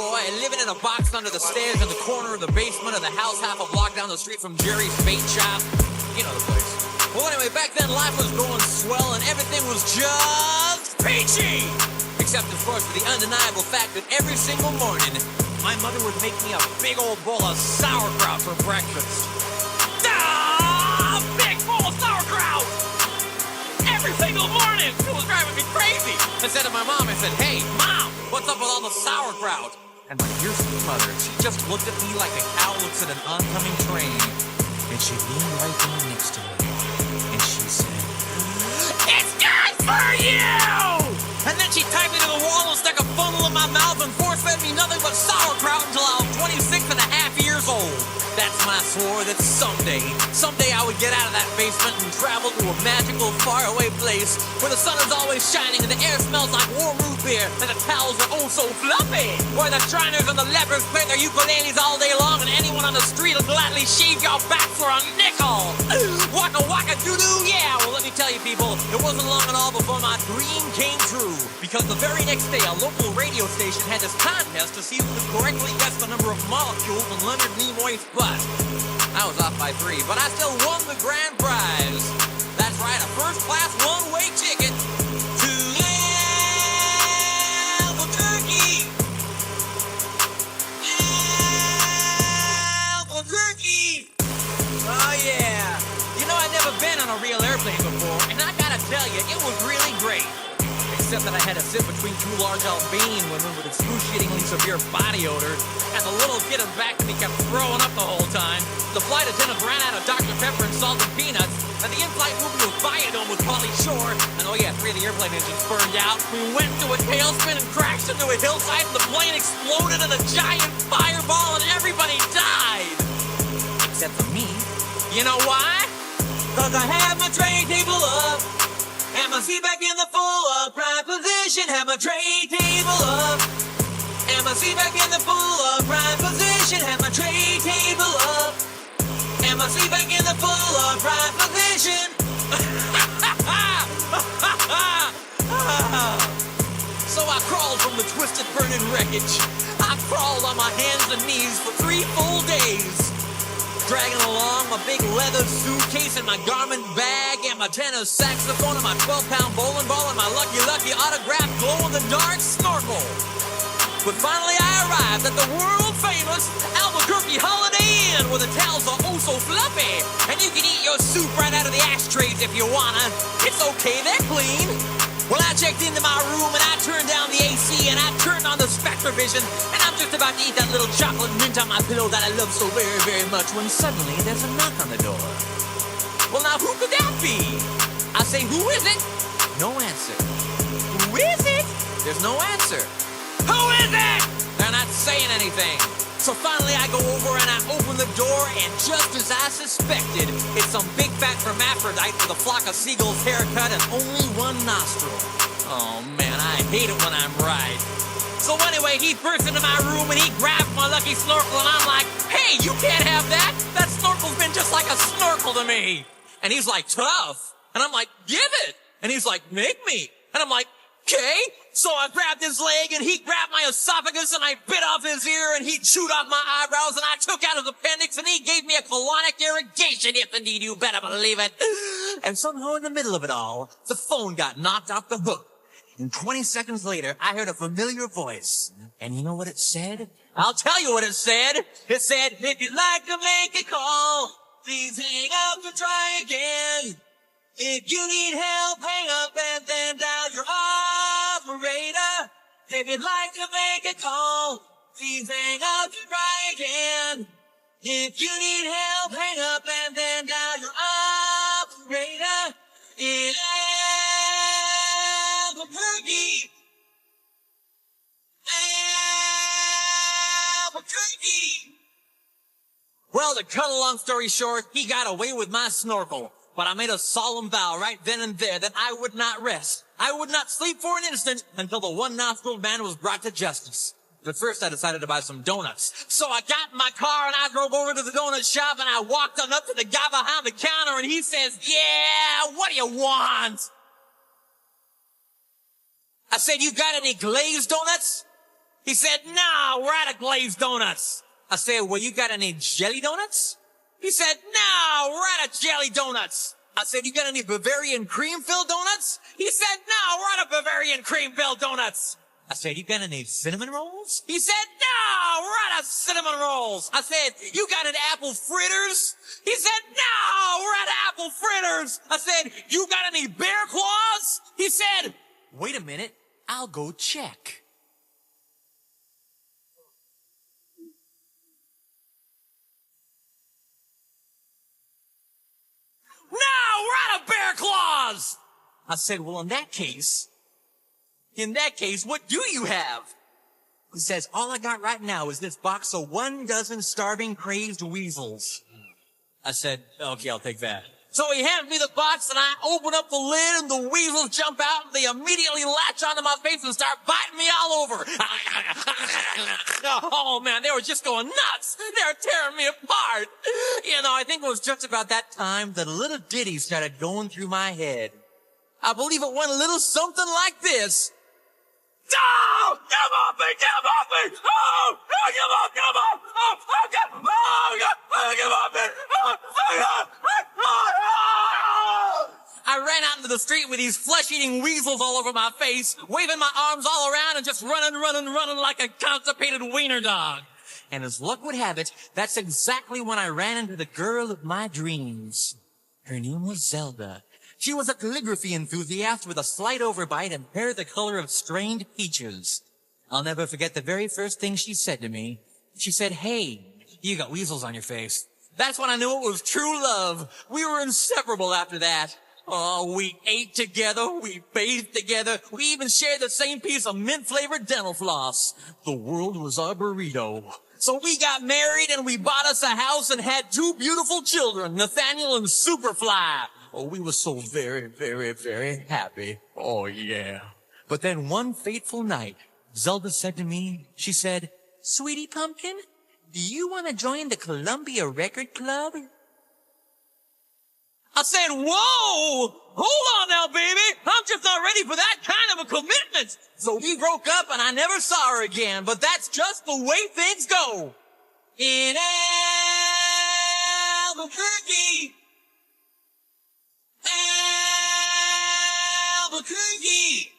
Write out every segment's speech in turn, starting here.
boy living in a box under the stairs in the corner of the basement of the house half a block down the street from Jerry's bait shop. You know the place. Well, anyway, back then life was going swell and everything was just peachy! Except, of course, for the undeniable fact that every single morning, my mother would make me a big old bowl of sauerkraut for breakfast. Big bowl of sauerkraut! Every single morning! It was driving me crazy! I said to my mom, I said, "Hey, Mom, what's up with all the sauerkraut?" And my dear sweet mother, she just looked at me like a cow looks at an oncoming train. And she leaned right down next to me. And she said, "It's good for you!" And then she typed me to the wall and stuck a funnel in my mouth and force-fed me nothing but sauerkraut until I was 26 and a half years old. That's my swore that someday I would get out of that basement and travel to a magical, faraway place where the sun is always shining and the air smells like warm root beer and the towels are oh so fluffy, where the Shriners and the lepers play their ukuleles all day long and anyone on the street will gladly shave your back for a nickel. Waka waka doo-doo, yeah. Well, let me tell you people, it wasn't long at all before my dream came true, because the very next day a local radio station had this contest to see who could correctly guess the number of molecules in Leonard Nimoy's butt. I was off by 3, but I still won the grand prize. That's right, a first-class one-way ticket to Albuquerque. Albuquerque. Oh, yeah. You know, I'd never been on a real airplane before, and I gotta tell you, it was really great. Except that I had to sit between 2 large Albanian women with excruciatingly severe body odor, and the little kid in back of me kept throwing up the whole time. The flight attendants ran out of Dr. Pepper and salted peanuts, and the in-flight movie with Biodome with Pauly Shore, and oh yeah, 3 of the airplane engines burned out. We went into a tailspin and crashed into a hillside, and the plane exploded in a giant fireball, and everybody died. Except for me. You know why? 'Cause I had my tray table up, and my seat back in the full upright position. Had my tray table up, and my seat back in the full upright position. Had my tray table up, and my seat back in the full upright position. So I crawled from the twisted, burning wreckage. I crawled on my hands and knees for 3 full days, dragging along my big leather suitcase and my garment bag and my tenor saxophone and my 12-pound bowling ball and my lucky autographed glow-in-the-dark snorkel. But finally I arrived at the world-famous Albuquerque Holiday Inn, where the towels are oh so fluffy, and you can eat your soup right out of the ashtrays if you wanna. It's okay, they're clean. Well, I checked into my room and I turned down the AC and I turned on the Spectrovision, and I'm just about to eat that little chocolate mint on my pillow that I love so very, very much, when suddenly there's a knock on the door. Well, now who could that be? I say, who is it? No answer. Who is it? There's no answer. Who is it? They're not saying anything. So finally I go over and I open the door, and just as I suspected, it's some big fat hermaphrodite with a flock of seagulls haircut and only 1 nostril. Oh man, I hate it when I'm right. So anyway, he burst into my room and he grabbed my lucky snorkel, and I'm like, "Hey, you can't have that! That snorkel's been just like a snorkel to me!" And he's like, "Tough." And I'm like, "Give it!" And he's like, "Make me." And I'm like, "Okay." So I grabbed his leg and he grabbed my esophagus and I bit off his ear and he chewed off my eyebrows and I took out his appendix and he gave me a colonic irrigation, if indeed you better believe it. And somehow in the middle of it all, the phone got knocked off the hook. And 20 seconds later, I heard a familiar voice. And you know what it said? I'll tell you what it said. It said, "If you'd like to make a call, please hang up and try again. If you need help, hang up and then dial your operator. If you'd like to make a call, please hang up and try again. If you need help, hang up and then dial your operator. In Albuquerque. Albuquerque." Well, to cut a long story short, he got away with my snorkel. But I made a solemn vow right then and there that I would not rest. I would not sleep for an instant until the 1-nostriled man was brought to justice. But first I decided to buy some donuts. So I got in my car and I drove over to the donut shop and I walked on up to the guy behind the counter and he says, "Yeah, what do you want?" I said, "You got any glazed donuts?" He said, no, we're out of glazed donuts. I said, well, you got any jelly donuts? He said, no, we're out of jelly donuts. I said, you got any Bavarian cream-filled donuts? He said, no, we're out of Bavarian cream-filled donuts. I said, you got any cinnamon rolls? He said, no, we're out of cinnamon rolls. I said, you got any apple fritters? He said, no, we're out of apple fritters. I said, you got any bear claws? He said, wait a minute, I'll go check. No, we're out of bear claws. I said, well, in that case, what do you have? He says, all I got right now is this box of 12 starving, crazed weasels. I said, okay, I'll take that. So he hands me the box and I open up the lid and the weasels jump out and they immediately latch onto my face and start biting me all over. Oh man, they were just going nuts. They were tearing me apart. You know, I think it was just about that time that a little ditty started going through my head. I believe it went a little something like this. Oh, get off me, get off me! Oh, get off, get off! Oh, get off me! I ran out into the street with these flesh-eating weasels all over my face, waving my arms all around and just running like a constipated wiener dog. And as luck would have it, that's exactly when I ran into the girl of my dreams. Her name was Zelda. She was a calligraphy enthusiast with a slight overbite and hair the color of strained peaches. I'll never forget the very first thing she said to me. She said, hey, you got weasels on your face. That's when I knew it was true love. We were inseparable after that. Oh, we ate together, we bathed together, we even shared the same piece of mint-flavored dental floss. The world was our burrito. So we got married and we bought us a house and had 2 beautiful children, Nathaniel and Superfly. Oh, we were so very, very, very happy. Oh, yeah. But then one fateful night, Zelda said to me, she said, Sweetie Pumpkin, do you want to join the Columbia Record Club? I said, whoa, hold on now, baby. I'm just not ready for that kind of a commitment. So we broke up and I never saw her again, but that's just the way things go. In Albuquerque. Albuquerque.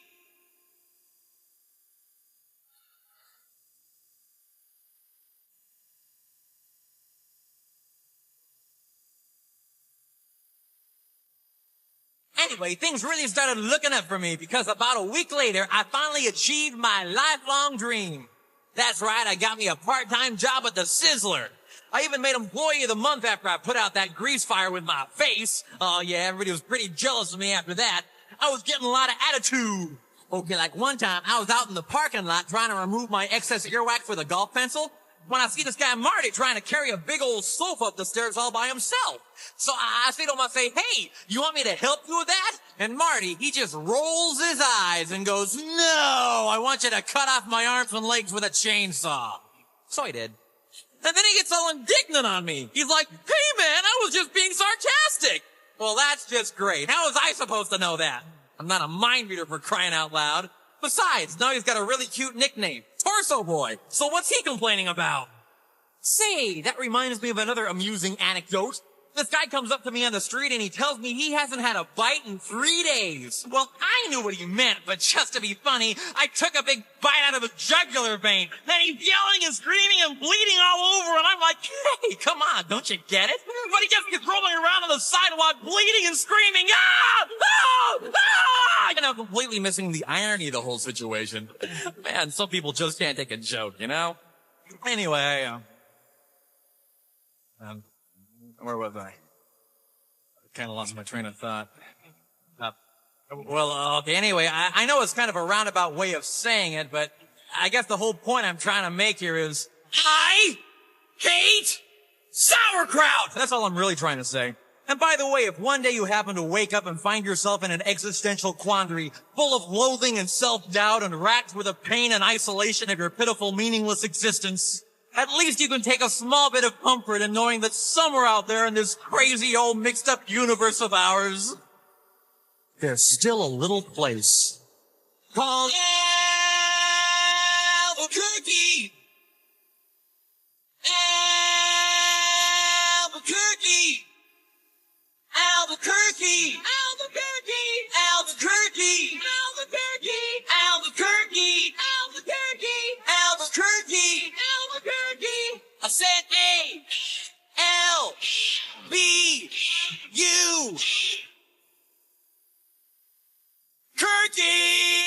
Anyway, things really started looking up for me because about a week later, I finally achieved my lifelong dream. That's right, I got me a part-time job at the Sizzler. I even made Employee of the Month after I put out that grease fire with my face. Oh yeah, everybody was pretty jealous of me after that. I was getting a lot of attitude. Okay, like one time, I was out in the parking lot trying to remove my excess earwax with a golf pencil when I see this guy Marty trying to carry a big old sofa up the stairs all by himself. So I say to him, I say, hey, you want me to help you with that? And Marty, he just rolls his eyes and goes, no, I want you to cut off my arms and legs with a chainsaw. So I did. And then he gets all indignant on me. He's like, hey man, I was just being sarcastic. Well, that's just great. How was I supposed to know that? I'm not a mind reader for crying out loud. Besides, now he's got a really cute nickname, Torso Boy. So what's he complaining about? Say, that reminds me of another amusing anecdote. This guy comes up to me on the street and he tells me he hasn't had a bite in 3 days. Well, I knew what he meant, but just to be funny, I took a big bite out of his jugular vein. Then he's yelling and screaming and bleeding all over, and I'm like, hey, come on, don't you get it? But he just gets rolling around on the sidewalk, bleeding and screaming, ah! Ah! Ah! You know, completely missing the irony of the whole situation. Man, some people just can't take a joke, you know? Anyway, where was I? Kind of lost my train of thought. Okay, anyway, I know it's kind of a roundabout way of saying it, but I guess the whole point I'm trying to make here is, I hate sauerkraut! That's all I'm really trying to say. And by the way, if one day you happen to wake up and find yourself in an existential quandary, full of loathing and self-doubt and racked with the pain and isolation of your pitiful, meaningless existence, at least you can take a small bit of comfort in knowing that somewhere out there in this crazy old mixed up universe of ours, there's still a little place called Albuquerque. Albuquerque, Albuquerque, Albuquerque, Albuquerque, Albuquerque, Albuquerque, Albuquerque, Albuquerque, Albuquerque, Albuquerque. I said A-L-B-U. Kirky!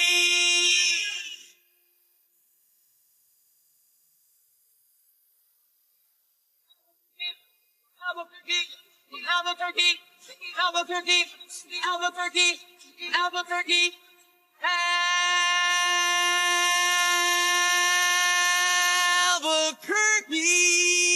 Albuquerque, Albuquerque, Albuquerque, Albuquerque, Albuquerque, Albuquerque.